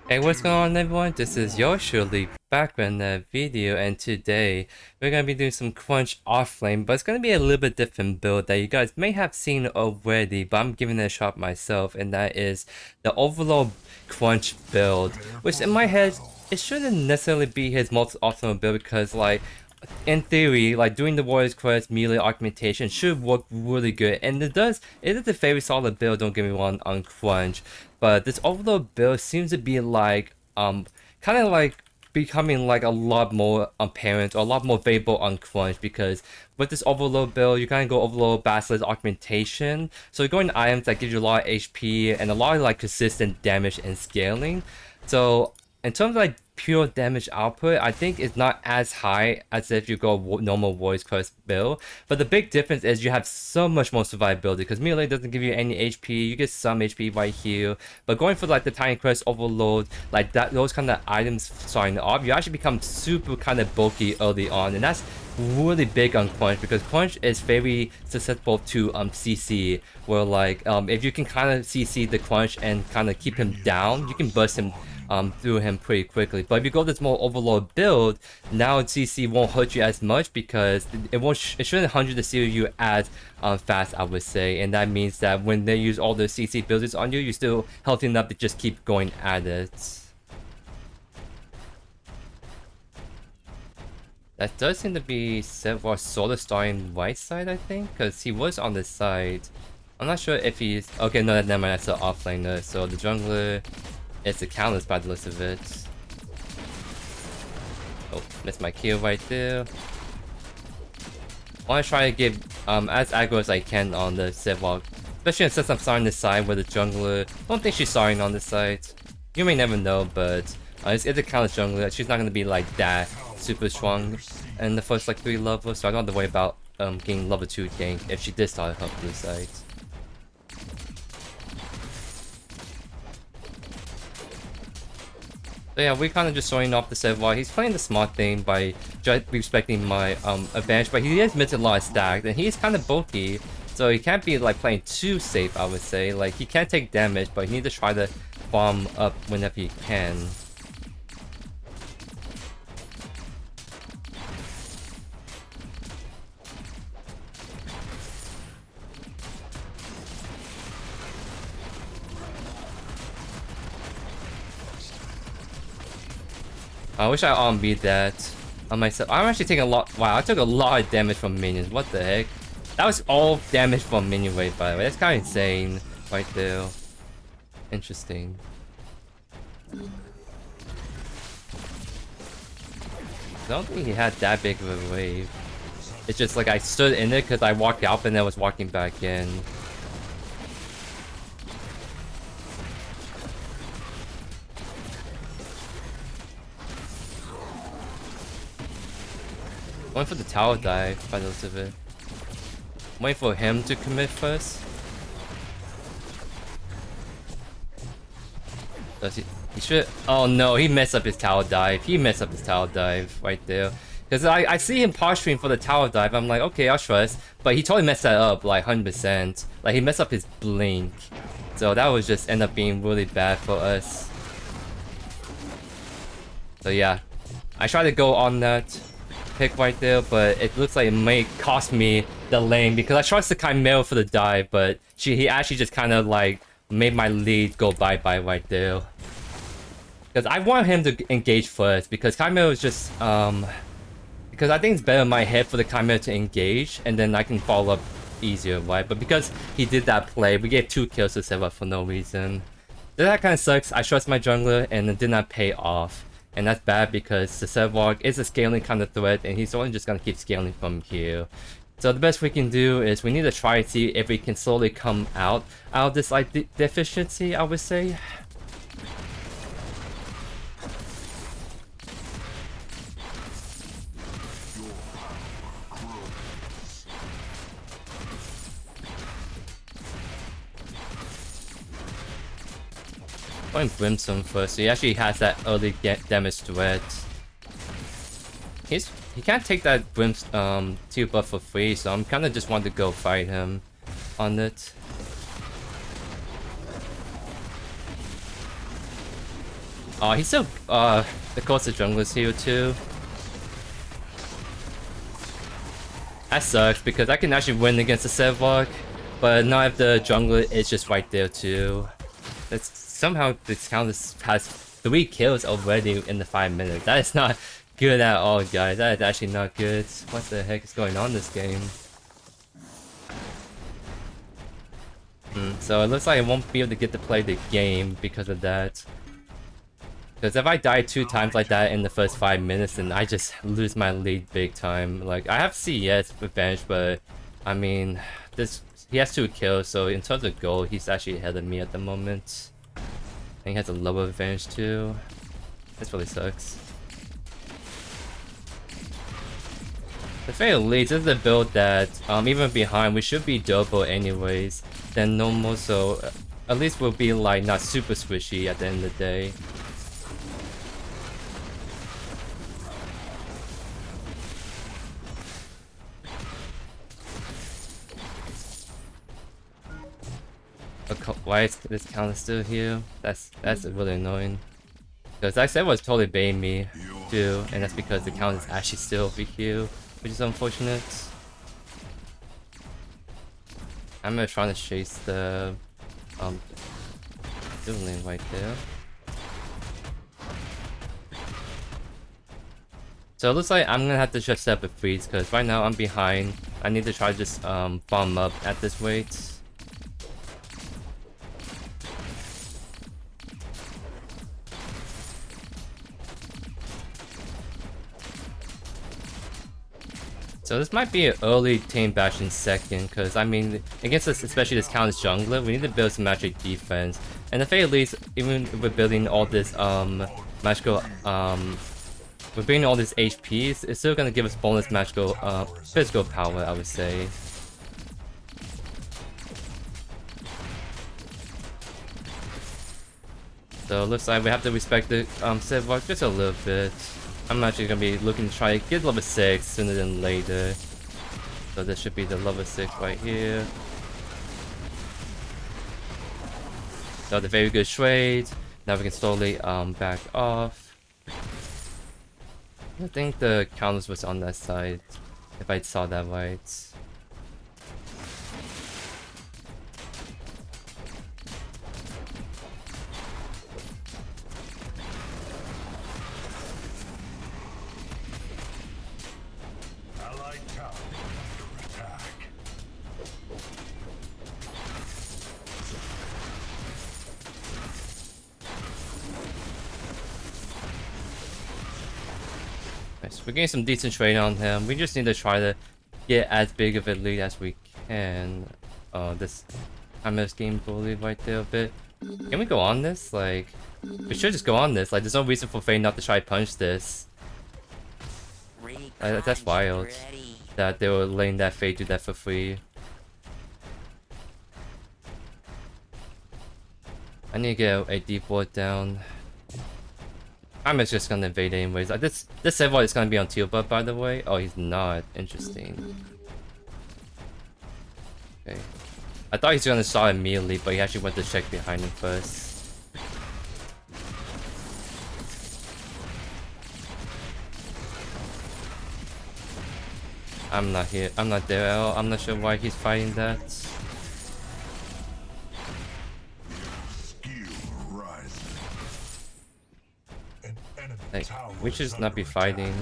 Hey, what's going on everyone? This is YoeYoursTruly back with another video, and today we're going to be doing some Crunch Offlane, but it's going to be a little bit different build that you guys may have seen already, but I'm giving it a shot myself, and that is the Overlord Crunch build, which in my head, it shouldn't necessarily be his most optimal build because like, in theory, like doing the Warrior's Crest melee augmentation should work really good, and it does. It is a very solid build, don't get me wrong, on Crunch, but this Overlord build seems to be like kind of like becoming like a lot more apparent or a lot more favorable on Crunch, because with this Overlord build you kind of go Overlord Basilisk augmentation, so you're going items that give you a lot of HP and a lot of like consistent damage and scaling. So in terms of like pure damage output, I think it's not as high as if you go normal Warrior's Crest build. But the big difference is you have so much more survivability, because melee doesn't give you any HP. You get some HP right here. But going for like the Tiny Crest Overload, like that, those kind of items starting off, you actually become super kind of bulky early on, and that's really big on Crunch, because Crunch is very susceptible to CC, where like if you can kind of CC the Crunch and kind of keep him down, you can burst him through him pretty quickly. But if you go this more Overlord build, now CC won't hurt you as much, because it shouldn't 100 the seal you as fast, I would say, and that means that when they use all the CC builders on you, you're still healthy enough to just keep going at it. That does seem to be Saphir sort of starting right side, I think, because he was on the side. I'm not sure if he's... Okay, no, never mind, that's the offlaner. So the jungler is the countless by the looks of it. Oh, missed my kill right there. I want to try to get as aggro as I can on the Saphir, especially since I'm starting the side where the jungler... I don't think she's starting on the side. You may never know, but it's a countless jungler. She's not going to be like that super strong in the first like 3 levels, so I don't have to worry about getting level 2 gank if she did start her blue side. So yeah, we're kind of just showing off the Saphir. He's playing the smart thing by just respecting my advantage, but he is missing a lot of stacks, and he's kind of bulky, so he can't be like playing too safe, I would say. Like, he can take damage, but he needs to try to farm up whenever he can. I wish I beat that on myself. I'm actually taking a lot. Wow, I took a lot of damage from minions. What the heck? That was all damage from minion wave, by the way. That's kind of insane right there. Interesting. I don't think he had that big of a wave. It's just like I stood in it because I walked out and then I was walking back in. Going for the tower dive by the looks of it. Waiting for him to commit first. Does he? He should. Oh no, he messed up his tower dive. He messed up his tower dive right there. Because I see him posturing for the tower dive. I'm like, okay, I'll trust. But he totally messed that up, like 100%. Like, he messed up his blink. So that was just end up being really bad for us. So yeah, I tried to go on that pick right there, but it looks like it may cost me the lane, because I trust the Chimera for the dive, but he actually just kind of like made my lead go bye-bye right there. Because I want him to engage first, because Chimera is just because I think it's better in my head for the Chimera to engage, and then I can follow up easier, right? But because he did that play, we gave 2 kills to Saphir for no reason. That kind of sucks. I trust my jungler and it did not pay off. And that's bad, because the Saphir is a scaling kind of threat, and he's only just gonna keep scaling from here. So the best we can do is we need to try to see if we can slowly come out of this like deficiency, I would say. Going Brimstone first, so he actually has that early damage threat. He can't take that Brimstone 2 buff for free, so I'm kind of just want to go fight him on it. He's still, the course of jungler's here too. That sucks, because I can actually win against the Sevlok, but not if the jungler is just right there too. It's, somehow this counter has 3 kills already in the 5 minutes. That is not good at all, guys. That is actually not good. What the heck is going on this game? So it looks like I won't be able to get to play the game because of that. Because if I die 2 times like that in the first 5 minutes, then I just lose my lead big time. Like, I have CS advantage, but I mean, he has 2 kills, so in terms of gold, he's actually ahead of me at the moment. And he has a lower advantage too. This really sucks. The very least, this is a build that, even behind, we should be double anyways than normal, so at least we'll be like not super squishy at the end of the day. Why is this counter still here? That's really annoying. Because I said was totally baiting me too, and that's because the counter is actually still over here, which is unfortunate. I'm gonna try to chase the lane right there. So it looks like I'm gonna have to just set up a freeze because right now I'm behind. I need to try to just farm up at this rate. So this might be an early Tainted Bastion second, because I mean, against this, especially this counter jungler, we need to build some magic defense. And at the very least, even if we're building all this magical, we're building all these HPs, it's still gonna give us bonus magical, physical power, I would say. So it looks like we have to respect the Sevlok just a little bit. I'm actually gonna be looking to try to get level 6 sooner than later. So this should be the level 6 right here. So the very good trade. Now we can slowly back off. I think the counters was on that side, if I saw that right. We're getting some decent trade on him. We just need to try to get as big of a lead as we can. This I missed game bully right there a bit. Can we go on this? Like, we should just go on this. Like, there's no reason for Faye not to try to punch this. That's wild. That they were letting that Faye do that for free. I need to get a deep ward down. I'm just gonna invade anyways. This Stonewall is gonna be on teal buff, by the way. Oh, he's not. Interesting. Okay. I thought he was gonna start immediately, but he actually went to check behind him first. I'm not here. I'm not there at all. I'm not sure why he's fighting that. Like, we should just not be fighting.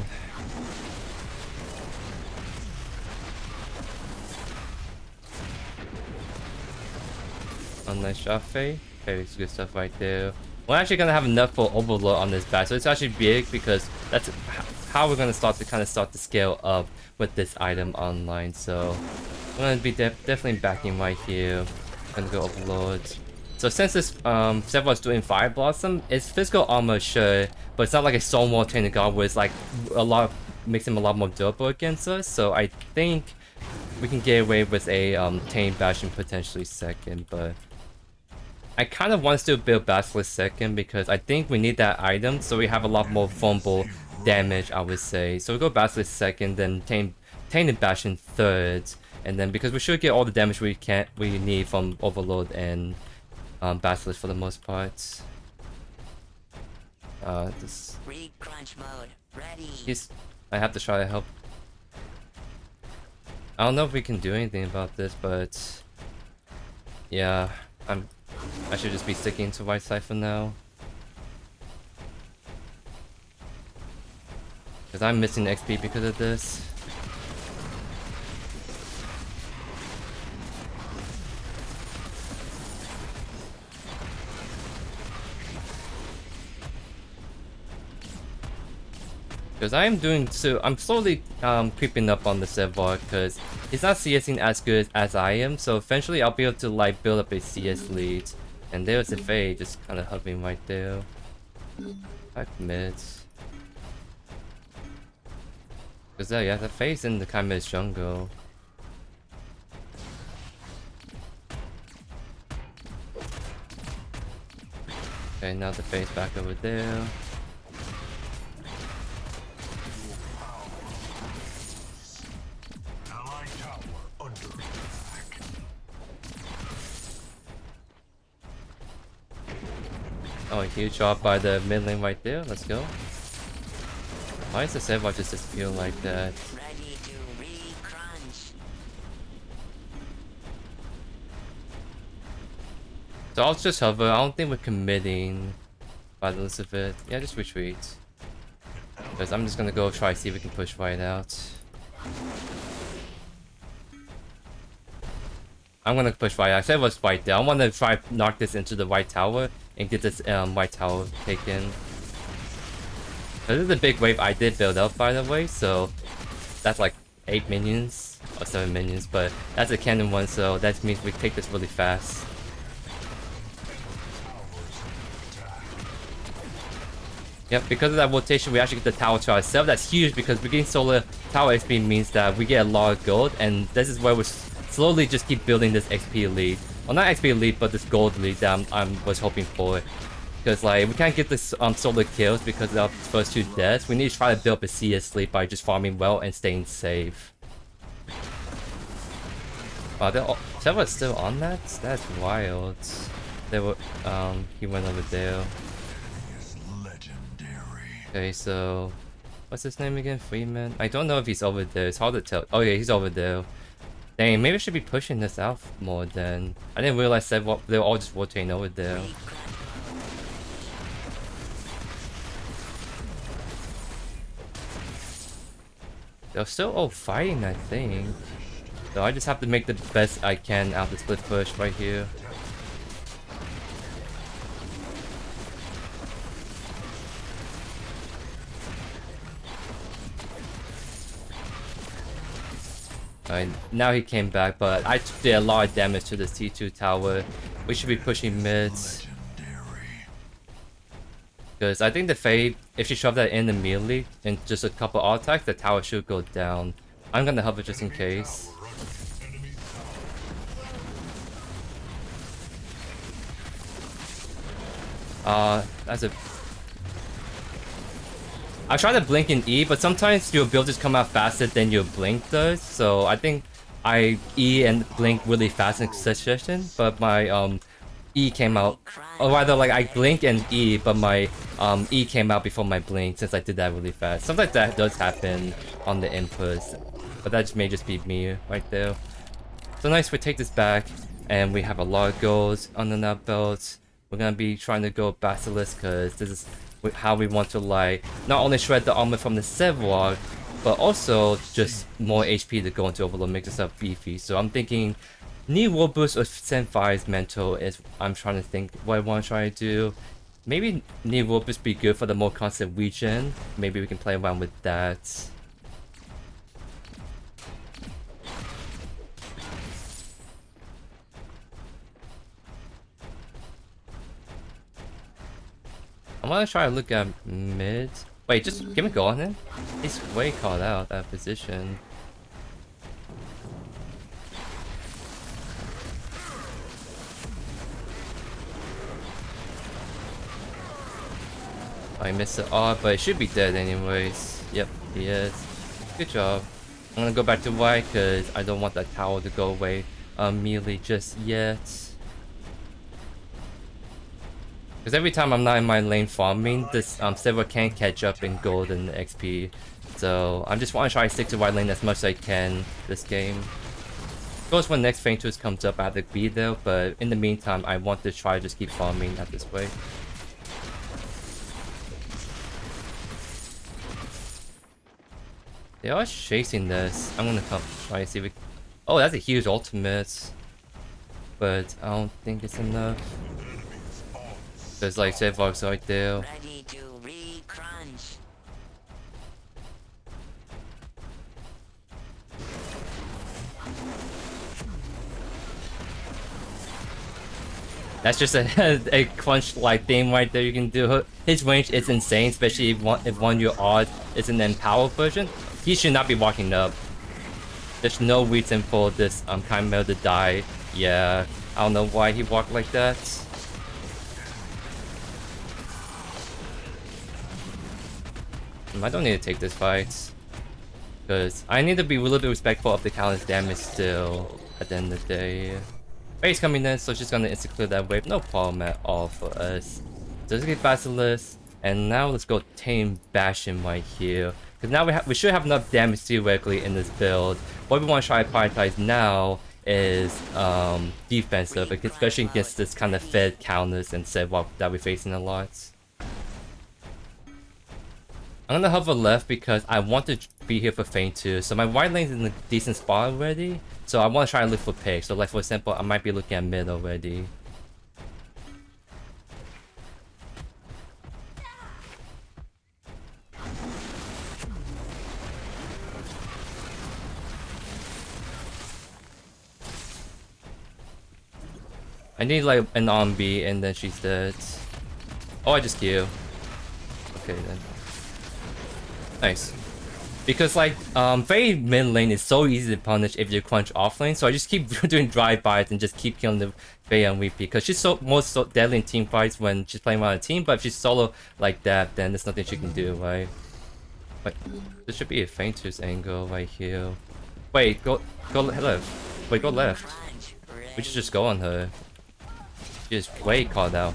Oh, nice shot, Faye. Okay, good stuff right there. We're actually gonna have enough for Overlord on this batch, so it's actually big because that's how we're gonna start to scale up with this item online. So I'm gonna be definitely backing right here. I'm gonna go Overlord. So since this Stonewall's doing Fire Blossom, it's physical armor, sure, but it's not like a Stonewall Tainted God where it's like makes him a lot more durable against us. So I think we can get away with a Tainted Bastion potentially second, but I kind of want to still build Basilisk second because I think we need that item so we have a lot more vulnerable damage, I would say. So we go Basilisk second, then Tainted Bastion third, and then because we should get all the damage we need from Overlord and Basilisk for the most part. This. Crunch mode ready. I have to try to help. I don't know if we can do anything about this, but yeah, I should just be sticking to white side for now. Because I'm missing XP because of this. Because I'm slowly creeping up on the Sevlog because he's not CSing as good as I am, so eventually I'll be able to like build up a CS lead. And there's a Faye just kind of hovering right there. 5 mids. Because yeah, the Faye's in the Chimera's jungle. Okay, now the Faye's back over there. Oh, a huge shot by the mid lane right there. Let's go. Why is the Sevlog just disappear like that? Ready to re-crunch. So I'll just hover. I don't think we're committing by the looks of it. Yeah, just retreat. Because I'm just gonna go try to see if we can push right out. I'm gonna push right out. I said it was right there. I want to try knock this into the white tower and get this white tower taken. This is a big wave I did build up, by the way, so that's like 8 minions or 7 minions, but that's a cannon one, so that means we take this really fast. Yep, because of that rotation, we actually get the tower to ourselves. That's huge because we're getting solar tower XP means that we get a lot of gold, and this is where we slowly just keep building this XP lead. Well, not XP lead, but this gold lead that I was hoping for. Because like we can't get this solar kills because of our first 2 deaths. We need to try to build up a CS lead by just farming well and staying safe. Oh, Seva's still on that? That's wild. They were he went over there. Okay, so what's his name again? Freeman? I don't know if he's over there. It's hard to tell. Oh yeah, he's over there. Dang, maybe I should be pushing this out more then. I didn't realize that they were all just rotating over there. They're still all fighting, I think. So I just have to make the best I can out of the split push right here. Alright, now he came back, but I did a lot of damage to this T2 tower. We should be pushing mids. Because I think the Faye, if she shoved that in immediately, in just a couple of attacks, the tower should go down. I'm gonna hover just in case. That's a... I try to blink in E, but sometimes your build just come out faster than your blink does. So I think I E and blink really fast in succession, but my E came out, or rather like I blink and E, but my E came out before my blink since I did that really fast. Sometimes that does happen on the inputs, but that may just be me right there. So nice, we take this back and we have a lot of goals under that belt. We're gonna be trying to go Basilisk because this is how we want to like not only shred the armor from the Sevlog, but also just more HP to go into Overlord, make this up beefy. So I'm thinking need Warboots or Send Fire's Mantle is I'm trying to think what I want to try to do. Maybe need Warboots be good for the more constant regen. Maybe we can play around with that. I want to try to look at mid. Wait, just give me go on him. He's way caught out that position. I missed the R, but he should be dead anyways. Yep, he is. Good job. I'm gonna go back to white because I don't want that tower to go away immediately just yet. Because every time I'm not in my lane farming, this server can't catch up in gold and XP. So I just want to try to stick to white lane as much as I can this game. Of course, when next Feint Twist comes up, I have to be there, but in the meantime, I want to try to just keep farming at this way. They are chasing this. I'm gonna come try to see if we... Oh, that's a huge ultimate. But I don't think it's enough. There's like Zedvark's right there. Ready to re-crunch. That's just a crunch like thing right there you can do. His range is insane, especially if one your odd is an empowered version. He should not be walking up. There's no reason for this Chimera to die. Yeah, I don't know why he walked like that. I don't need to take this fight. Because I need to be a little bit respectful of the counter's damage still at the end of the day. Base coming in, so it's just gonna insta-clear that wave. No problem at all for us. So let's get Basilisk, and now let's go tame Bastion right here. Because now we should have enough damage theoretically in this build. What we want to try to prioritize now is defensive, especially against this kind of fed counters and Zedvark that we're facing a lot. I'm gonna hover left because I want to be here for Feint too. So my right lane's in a decent spot already. So I want to try to look for picks. So like for example, I might be looking at mid already. I need like an on B and then she's dead. Oh, I just Q. Okay then. Nice. Because like very mid lane is so easy to punish if you crunch offlane, so I just keep doing drive-bys and just keep killing the Faye on repeat because she's so deadly in team fights when she's playing around a team, but if she's solo like that, then there's nothing she can do, right? Wait, there should be a Feint Twist angle right here. Wait, go left. Wait, go left. We should just go on her. She is way called out.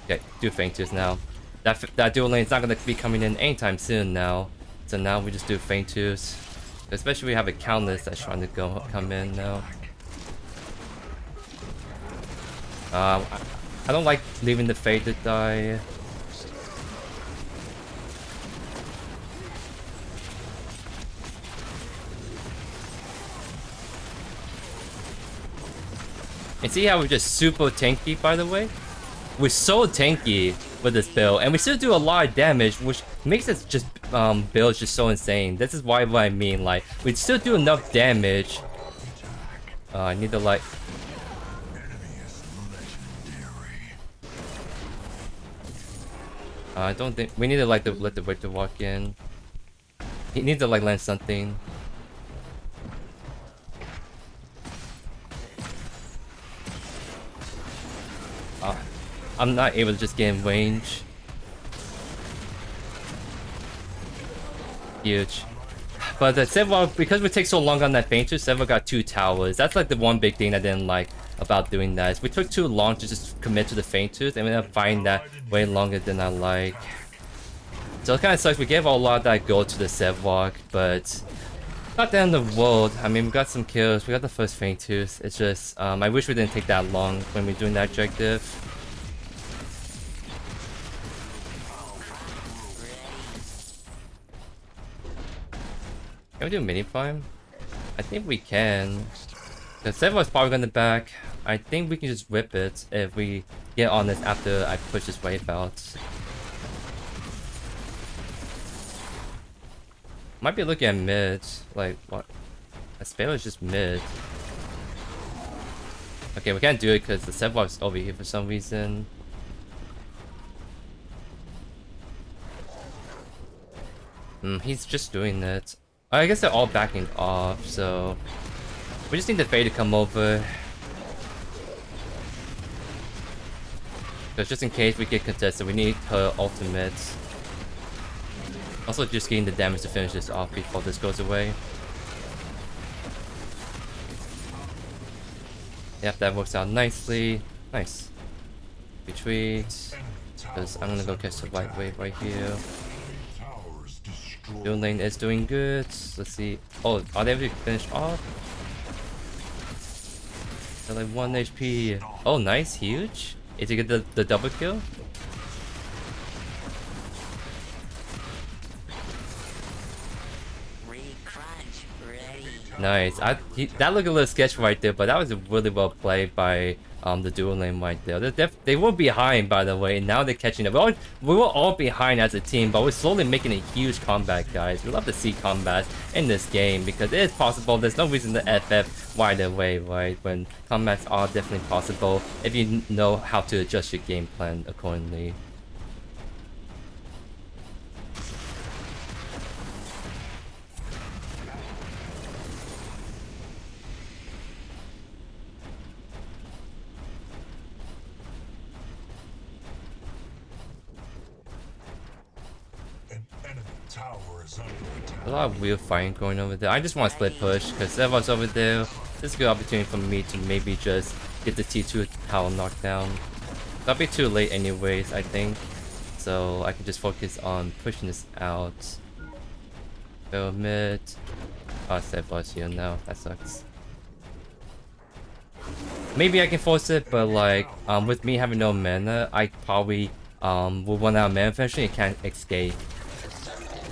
Okay, do Feint Twist now. That dual lane is not gonna be coming in anytime soon now. So now we just do Feint Twist. Especially we have a countless that's trying to come in now. I don't like leaving the Fade to die. And see how we're just super tanky, by the way? We're so tanky with this build, and we still do a lot of damage, which makes this just build just so insane. This is why what I mean, like we still do enough damage. I need to like. I don't think we need to like let the Victor walk in. He needs to like land something. I'm not able to just get in range. Huge. But the Zedvark, because we take so long on that Feint Twist, Zedvark got 2 towers. That's like the one big thing I didn't like about doing that. Is we took too long to just commit to the Feint Twist, and we ended up fighting that way longer than I like. So it kind of sucks. We gave a lot of that gold to the Zedvark, but not the end of the world. I mean, we got some kills. We got the first Feint Twist. It's just, I wish we didn't take that long when we were doing that objective. Can we do mini prime? I think we can. The Zedvark's probably gonna back. I think we can just whip it if we get on this after I push this wave out. Might be looking at mid. Like what? Aspero is just mid. Okay, we can't do it because the Zedvark's over here for some reason. He's just doing it. I guess they're all backing off, so we just need the Faye to come over. Because just in case we get contested, we need her ultimate. Also just getting the damage to finish this off before this goes away. Yep, that works out nicely. Nice. Retreat. Because I'm gonna go catch the white wave right here. Dual lane is doing good. Let's see. Oh, are they able to finish off? They're like 1 HP. Oh, nice, huge. Did you get the double kill? Nice. That looked a little sketchy right there, but that was really well played by the dual lane right there. They were behind, by the way, and now they're catching up. We were all behind as a team, but we're slowly making a huge comeback, guys. We love to see combat in this game because it is possible. There's no reason to FF right away, right? When combats are definitely possible if you know how to adjust your game plan accordingly. A lot of weird fighting going over there. I just want to split push because everyone's over there. This is a good opportunity for me to maybe just get the T2 tower knocked down. That'll be too late anyways, I think. So I can just focus on pushing this out. Go mid. Oh, set Bastion now. That sucks. Maybe I can force it, but like with me having no mana, I probably will run out of mana eventually and can't escape.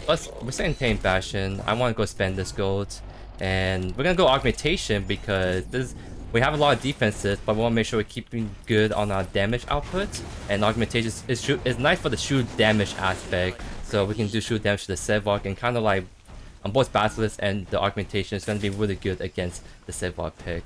Plus, we're saying Tainted Bastion. I want to go spend this gold. And we're going to go Augmentation because we have a lot of defenses, but we want to make sure we're keeping good on our damage output. And Augmentation is nice for the shoot damage aspect. So we can do shoot damage to the Sevok and kind of like on both Basilisk and the Augmentation is going to be really good against the Sevok pick.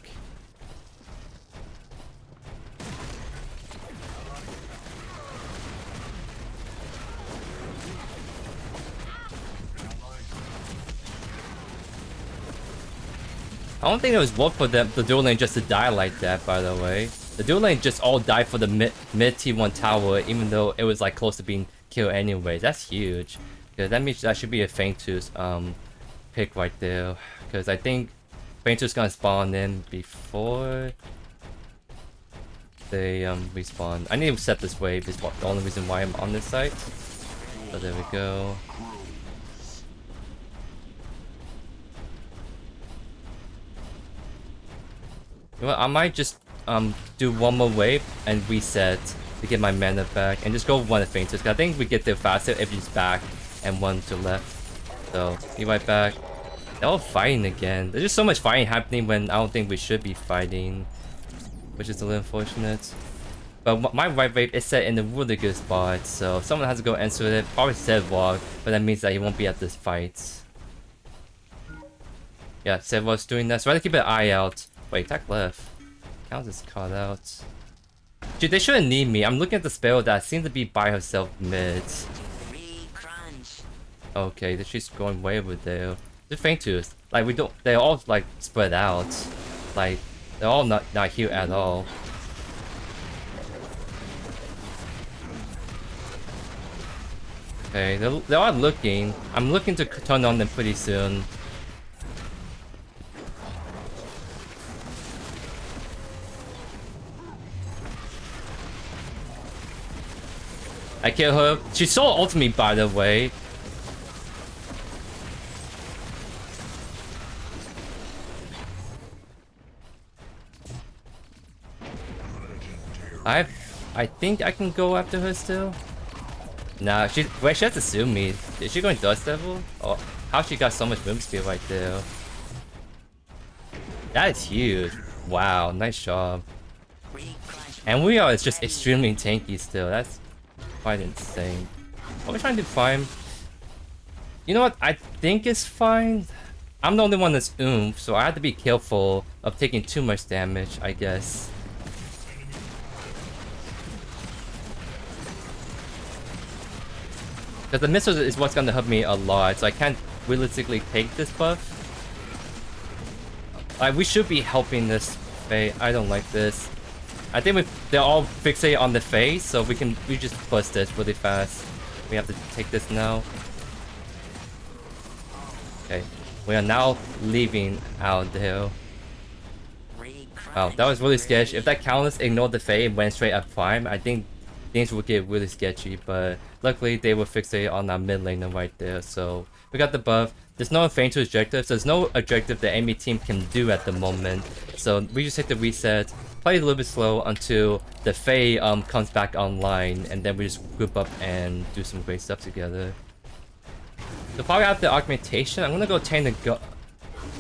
I don't think it was worth for the dual lane just to die like that, by the way. The dual lane just all died for the mid T1 tower, even though it was like close to being killed anyways. That's huge. Because that means that should be a Feintooth pick right there. Because I think Feintooth's gonna spawn in before they respawn. I need to set this wave, is the only reason why I'm on this site. So there we go. You know what, I might just do one more wave and reset to get my mana back and just go one of Feintooth. I think we get there faster if he's back and one to left. So be right back. They're all fighting again. There's just so much fighting happening when I don't think we should be fighting, which is a little unfortunate. But my right wave is set in a really good spot, so someone has to go answer it. Probably Sevok, but that means that he won't be at this fight. Yeah, Sevok's doing that, so I have to keep an eye out. Wait, attack left. I'll just caught out. Dude, they shouldn't need me. I'm looking at the spell that seems to be by herself mid. Okay, she's going way over there. They're Feintooth. Like, we don't. They're all like spread out. Like, they're all not here at all. Okay, they are looking. I'm looking to turn on them pretty soon. I kill her. She saw ult me, by the way. I think I can go after her still. Nah, she has to sue me. Is she going Dust Devil? Oh, how she got so much movement speed right there. That is huge. Wow, nice job. And we are just extremely tanky still. That's quite insane. Are we trying to farm? You know what? I think it's fine. I'm the only one that's oomph, so I have to be careful of taking too much damage, I guess. Because the missile is what's gonna help me a lot, so I can't realistically take this buff. Like, we should be helping this Faye. I don't like this. I think they're all fixated on the face, so we just bust this really fast. We have to take this now. Okay, we are now leaving out there. Wow, that was really sketchy. If that countless ignored the Fae and went straight up prime, I think things will get really sketchy. But luckily, they were fixated on that mid laner right there. So we got the buff. There's no fainted objectives. There's no objective that any team can do at the moment. So we just hit the reset, play a little bit slow until the Fae comes back online, and then we just group up and do some great stuff together. So probably after Augmentation, I'm gonna go Tainted God.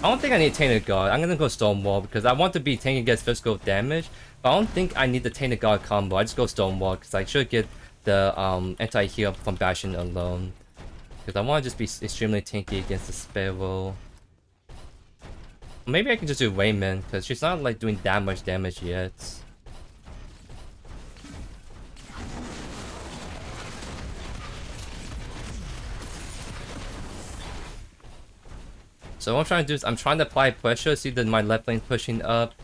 I don't think I need Tainted God. I'm gonna go Stonewall because I want to be tanking against physical damage, but I don't think I need the Tainted God combo. I just go Stonewall because I should get the anti-heal from Bastion alone. Because I want to just be extremely tanky against the Sparrow. Maybe I can just do Raiment because she's not like doing that much damage yet. So what I'm trying to do is I'm trying to apply pressure, see that my left lane pushing up.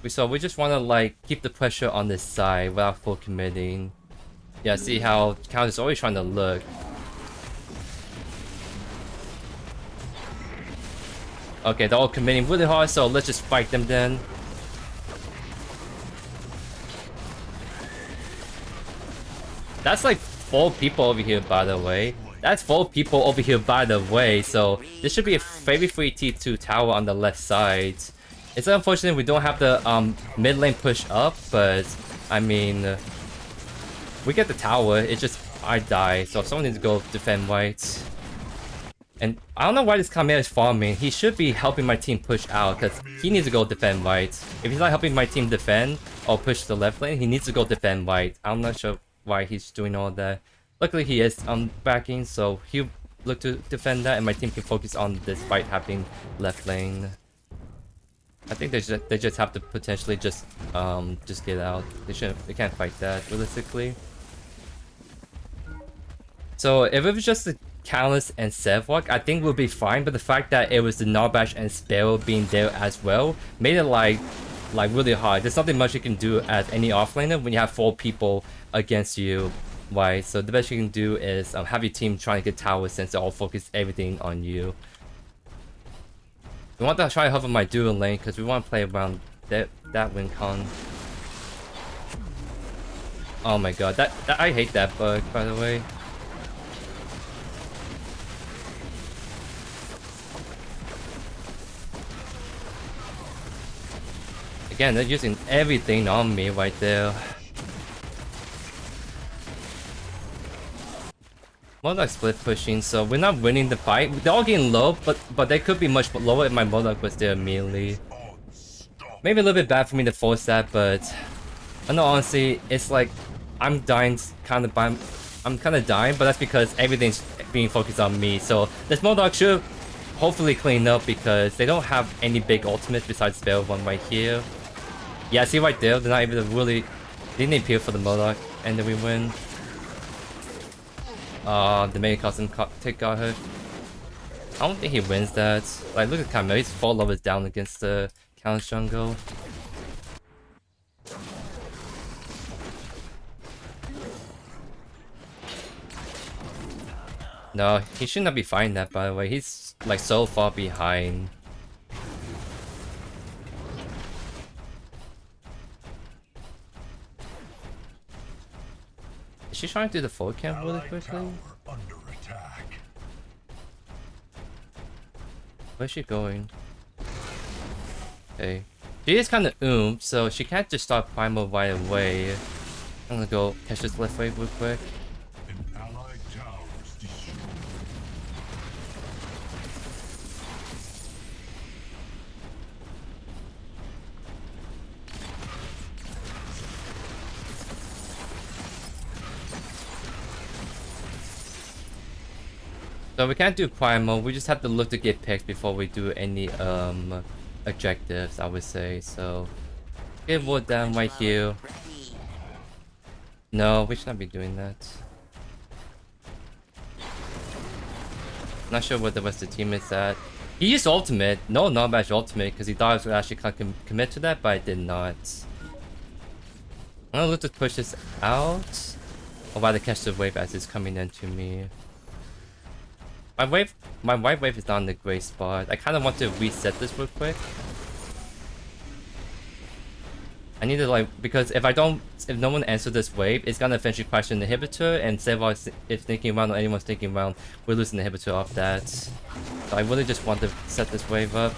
So we just want to like keep the pressure on this side without full committing. Yeah, see how Count is always trying to look. Okay, they're all committing really hard, so let's just fight them then. That's like 4 people over here, by the way. That's 4 people over here, by the way. So this should be a very free T2 tower on the left side. It's unfortunate we don't have the mid lane push up, but I mean, we get the tower. It's just I die, so someone needs to go defend white. And I don't know why this Chimera is farming. He should be helping my team push out because he needs to go defend white. If he's not helping my team defend or push the left lane, he needs to go defend white. I'm not sure why he's doing all that. Luckily he is backing, so he'll look to defend that and my team can focus on this fight happening left lane. I think they just have to potentially just get out. They can't fight that realistically. So if it was just the Catalyst and Sevwalk, I think we'll be fine, but the fact that it was the Narbash and Sparrow being there as well made it like really hard. There's nothing much you can do as any offlaner when you have 4 people against you, right? So the best you can do is have your team trying to get towers since they all focus everything on you. We want to try to hover my dual lane because we want to play around that win con. Oh my god, that I hate that bug, by the way. Again, they're using everything on me right there. Modok split pushing, so we're not winning the fight. They're all getting low, but they could be much lower if my Modok was there immediately. Maybe a little bit bad for me to force that, but no, honestly, it's like I'm dying kind of by. I'm kind of dying, but that's because everything's being focused on me. So this Modok should hopefully clean up because they don't have any big ultimates besides Spell one right here. Yeah, see right there, they're not able to really... They didn't appeal for the Modok, and then we win. The main custom take got hurt. I don't think he wins that. Like, look at Chimera, he's 4 levels down against the Count jungle. No, he should not be fighting that, by the way. He's like so far behind. Is she trying to do the full camp really quickly? Where's she going? Okay. She is kind of so she can't just start primal right away. I'm gonna go catch this left wave real quick. So we can't do primal, we just have to look to get picked before we do any objectives, I would say. So get wood down right here. No, we should not be doing that. Not sure what the rest of the team is at. He used ultimate, no non-badge ultimate, because he thought I would actually commit to that, but I did not. I'm gonna look to push this out. Or rather catch the wave as it's coming into me. My white wave is not in the great spot. I kind of want to reset this real quick. I need to like, because if no one answers this wave, it's gonna eventually crash an inhibitor, and say if thinking around or anyone's thinking around, we're losing the inhibitor off that. So I really just want to set this wave up.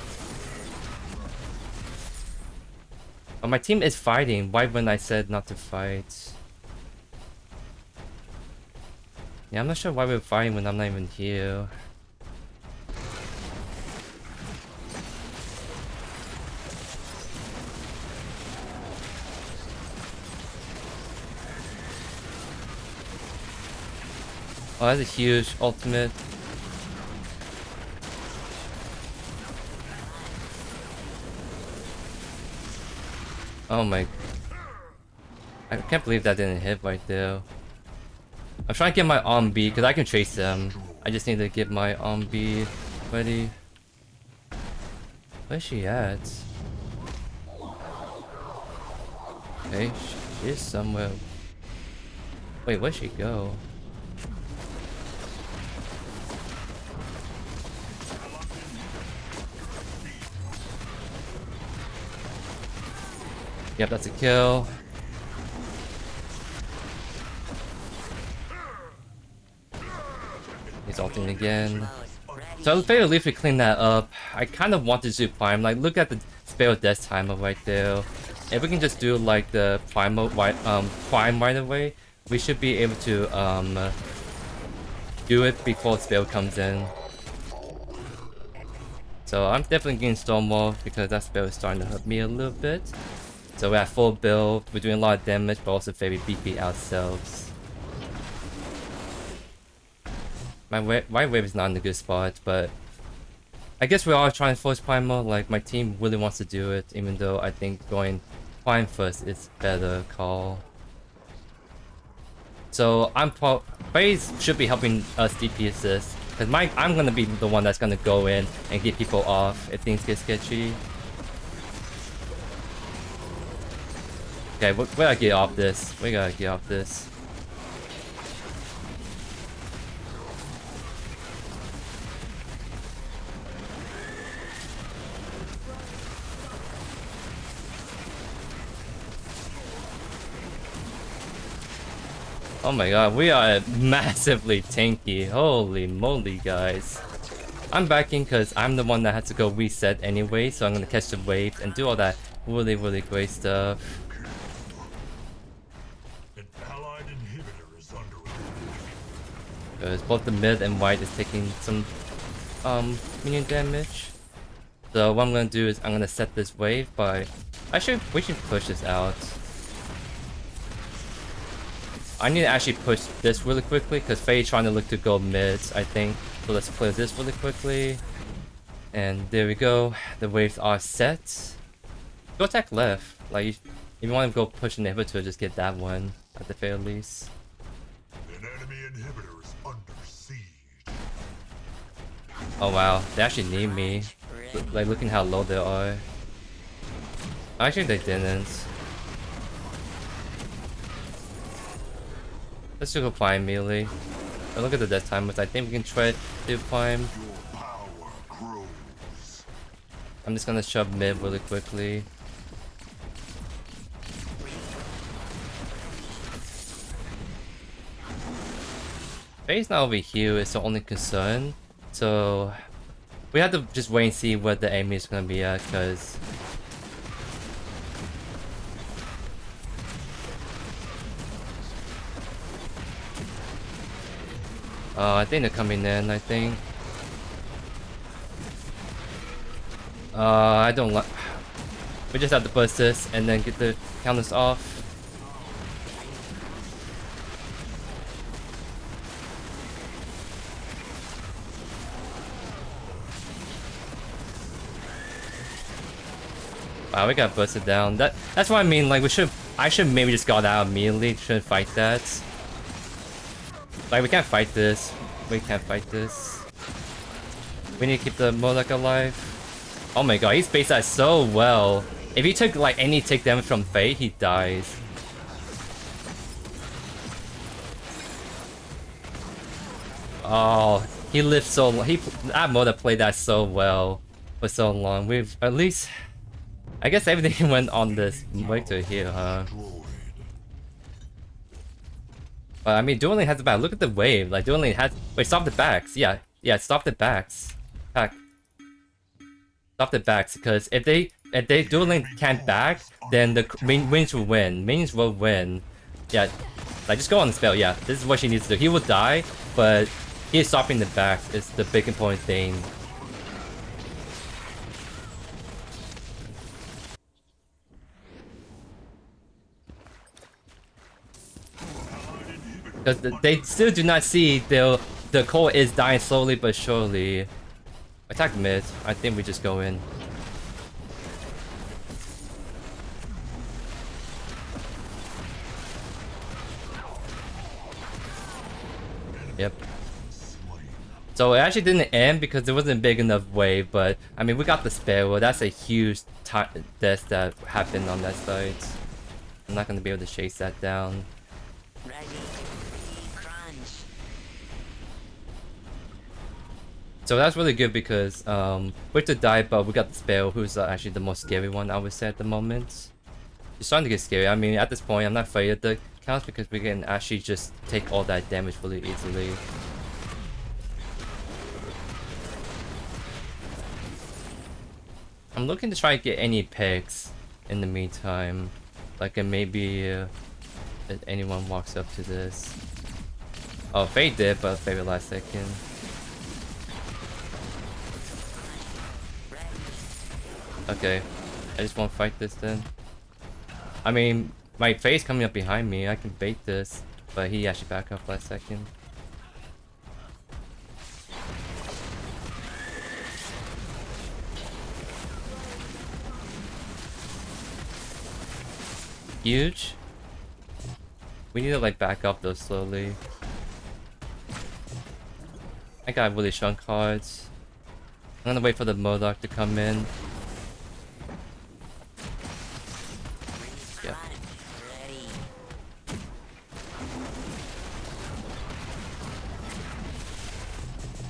But my team is fighting. Why when I said not to fight? Yeah, I'm not sure why we're fighting when I'm not even here. Oh, that's a huge ultimate. Oh my... I can't believe that didn't hit right there. I'm trying to get my on B because I can chase them. I just need to get my on B ready. Where's she at? Okay, she is somewhere. Wait, where'd she go? Yep, that's a kill. He's ulting again. So I was very relieved to clean that up. I kind of wanted to prime. Like, look at the spare death timer right there. If we can just do like the prime right away, we should be able to do it before spell comes in. So I'm definitely getting Stonewall because that spell is starting to hurt me a little bit. So we're at full build, we're doing a lot of damage, but also very beefy ourselves. My wave is not in a good spot, but I guess we are trying to force Primal. Like, my team really wants to do it, even though I think going Prime first is better call. So FaZe should be helping us DP assist, because I'm gonna be the one that's gonna go in and get people off if things get sketchy. Okay, we gotta get off this. We gotta get off this. Oh my god, we are massively tanky. Holy moly, guys. I'm backing because I'm the one that had to go reset anyway, so I'm gonna catch the wave and do all that really, really great stuff. Because both the mid and white is taking some minion damage. So what I'm gonna do is I'm gonna set this wave by... we should push this out. I need to actually push this really quickly because Faye trying to look to go mids, I think. So let's clear this really quickly. And there we go. The waves are set. Go attack left. Like, if you want to go push an inhibitor, just get that one at the very least. An enemy inhibitor is under siege. Oh wow, they actually need me. Like, looking how low they are. Actually, they didn't. Let's just go prime melee. And look at the death timers. I think we can try to prime. I'm just gonna shove mid really quickly. Faye's not over here is the only concern. So we have to just wait and see what the enemy is gonna be at, because I think they're coming in, I think. I don't like... We just have to burst this and then get the counters off. Wow, we got busted down. That's what I mean, like I should maybe just got out immediately, shouldn't fight that. Like, we can't fight this. We can't fight this. We need to keep the Moloch alive. Oh my god, he spaced that so well. If he took like any tick damage from Faye, he dies. Oh, he lived so long. That Moloch played that so well for so long. We've at least... I guess everything went on this Victor here, huh? But I mean, Dueling has the back. Look at the wave. Like Dueling has. Wait, stop the backs. Yeah, yeah, stop the backs. Back. Stop the backs, because if they Dueling can't back, then the minions will win. Minions will win. Yeah, like just go on the spell. Yeah, this is what she needs to do. He will die, but he is stopping the backs. Is the big important thing. Because they still do not see the core is dying slowly but surely. Attack mid. I think we just go in. Yep. So it actually didn't end because it wasn't a big enough wave, but I mean we got the Sparrow. That's a huge death that happened on that side. I'm not gonna be able to chase that down. Ready to crunch. So that's really good because Victor died, but we got the Sparrow, who's actually the most scary one I would say at the moment. It's starting to get scary. I mean, at this point, I'm not afraid of the counts because we can actually just take all that damage really easily. I'm looking to try to get any picks in the meantime. Like maybe if anyone walks up to this. Oh, Faye did, but very last second. Okay, I just won't fight this then. I mean, my Faye's coming up behind me. I can bait this, but he actually back up last second. Huge. We need to like back up though slowly. I got really strong cards. I'm gonna wait for the Modok to come in. Yep. Ready.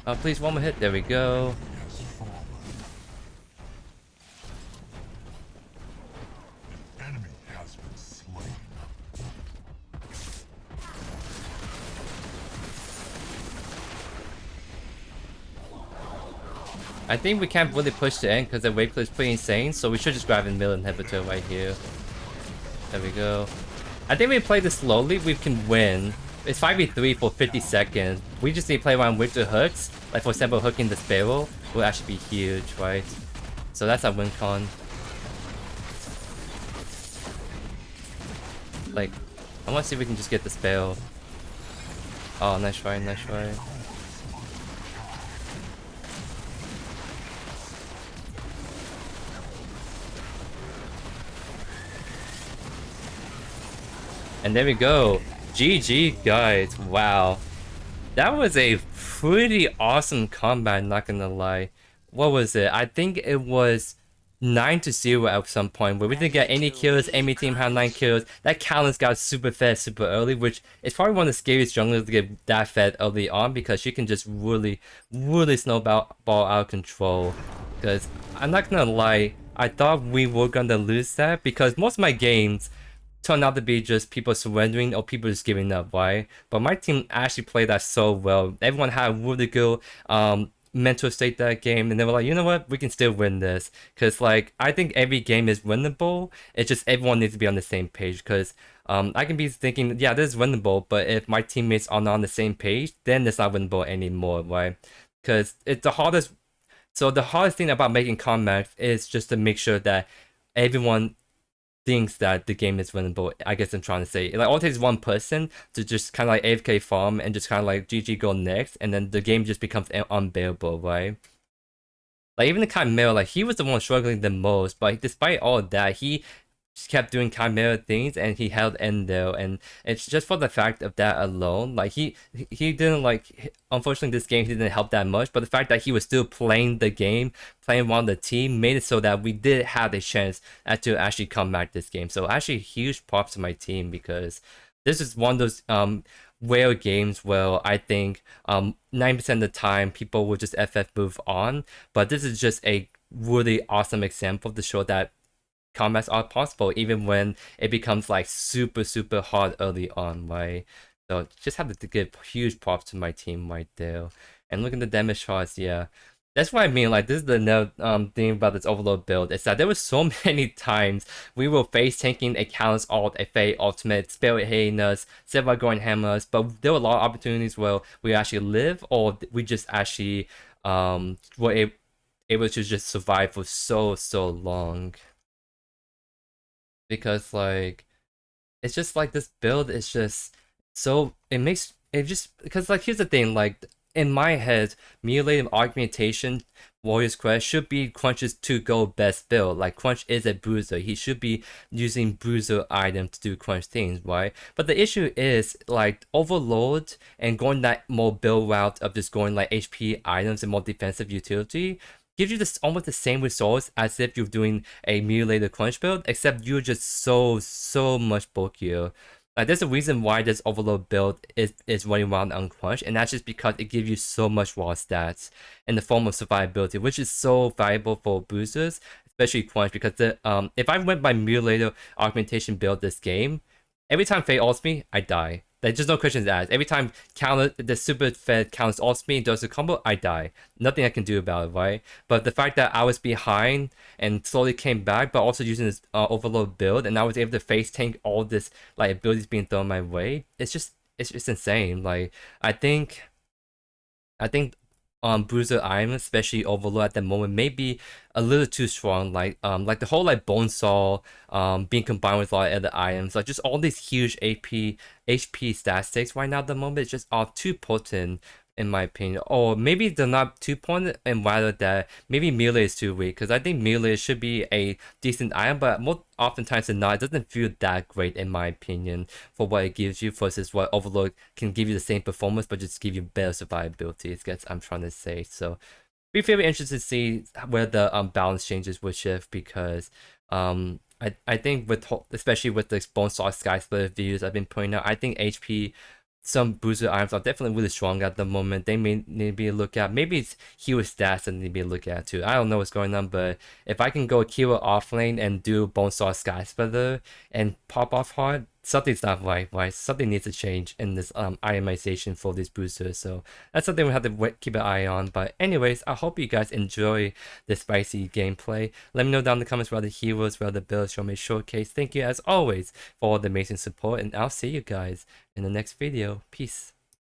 Oh, please, one more hit. There we go. Enemy has been slain. I think we can't really push the end because the wave clear is pretty insane, so we should just grab a mill inhibitor right here. There we go. I think we play this slowly, we can win. It's 5v3 for 50 seconds. We just need to play around with the hooks. Like for example, hooking the Sparrow will actually be huge, right? So that's our win con. Like, I want to see if we can just get the Sparrow. Oh, nice try, nice try. And there we go. GG, guys. Wow. That was a pretty awesome combat, not gonna lie. What was it? I think it was 9-0 at some point where we didn't get any kills. Enemy team had 9 kills. That Callus got super fed super early, which is probably one of the scariest junglers to get that fed early on because she can just really snowball out of control. Because I'm not gonna lie, I thought we were gonna lose that because most of my games turned out to be just people surrendering or people just giving up, right? But my team actually played that so well. Everyone had a really good mental state that game, and they were like, you know what, we can still win this. Because like I think every game is winnable. It's just everyone needs to be on the same page. Because I can be thinking, yeah, this is winnable, but if my teammates are not on the same page, then it's not winnable anymore, right? Because it's the hardest. So the hardest thing about making comebacks is just to make sure that everyone thinks that the game is winnable. I guess I'm trying to say, like, all it takes one person to just kind of like AFK farm and just kind of like GG go next, and then the game just becomes unbearable, right? Like even the Chimera, like he was the one struggling the most, but despite all of that, he just kept doing Chimera things and he held Endo, and it's just for the fact of that alone. Like he didn't like, unfortunately this game he didn't help that much, but the fact that he was still playing the game, playing around the team, made it so that we did have a chance to actually come back this game. So actually huge props to my team because this is one of those rare games where I think 9% of the time people will just FF move on, but this is just a really awesome example to show that combats are possible, even when it becomes like super hard early on, right? So just have to give huge props to my team right there. And look at the damage charts, yeah. That's what I mean, like, this is the thing about this Overlord build, is that there was so many times we were face tanking a Counter's ult, a Fate ultimate, Spirit hitting us, Several going hammers, but there were a lot of opportunities where we actually live, or we just actually were able to just survive for so long. Because, like, it's just like this build is just so because, like, here's the thing, like, in my head, Mutilated Augmentation Warrior's Crest should be Crunch's to-go best build. Like, Crunch is a bruiser, he should be using bruiser items to do Crunch things, right? But the issue is, like, Overlord and going that more build route of just going like HP items and more defensive utility gives you this almost the same results as if you're doing a mutilated crunch build, except you're just so much bulkier. Like, there's a reason why this Overlord build is running around uncrunched, and that's just because it gives you so much raw stats in the form of survivability, which is so valuable for boosters, especially crunch, because if I went by mutilated augmentation build this game, every time Faye ults me, I die. Like, just no questions asked. Every time the super fed counts ults me and does the combo, I die. Nothing I can do about it, right? But the fact that I was behind and slowly came back, but also using this Overlord build, and I was able to face tank all this like abilities being thrown my way, it's just insane. Like, I think bruiser iron, especially Overlord at the moment, may be a little too strong. Like the whole like Bonesaw being combined with a lot of other items, like just all these huge HP stat stakes right now at the moment, it's just all too potent in my opinion. Or maybe they're not too potent, and rather that maybe melee is too weak, because I think melee should be a decent item, but more oftentimes than not, it doesn't feel that great in my opinion for what it gives you versus what Overlord can give you the same performance but just give you better survivability, is what I'm trying to say. So be very interested to see where the balance changes will shift, because I think especially with the Bonesaw Sky Splitter videos I've been putting out, I think HP some booster items are definitely really strong at the moment. They may need to be a look at. Maybe it's hero stats that need to be a look at too. I don't know what's going on, but if I can go hero offlane and do Bonesaw Sky Splitter and pop off hard, something's not right. Something needs to change in this itemization for these boosters. So that's something we have to keep an eye on. But anyways, I hope you guys enjoy this spicy gameplay. Let me know down in the comments what other heroes, what other builds you want me to showcase. Thank you as always for all the amazing support, and I'll see you guys in the next video. Peace.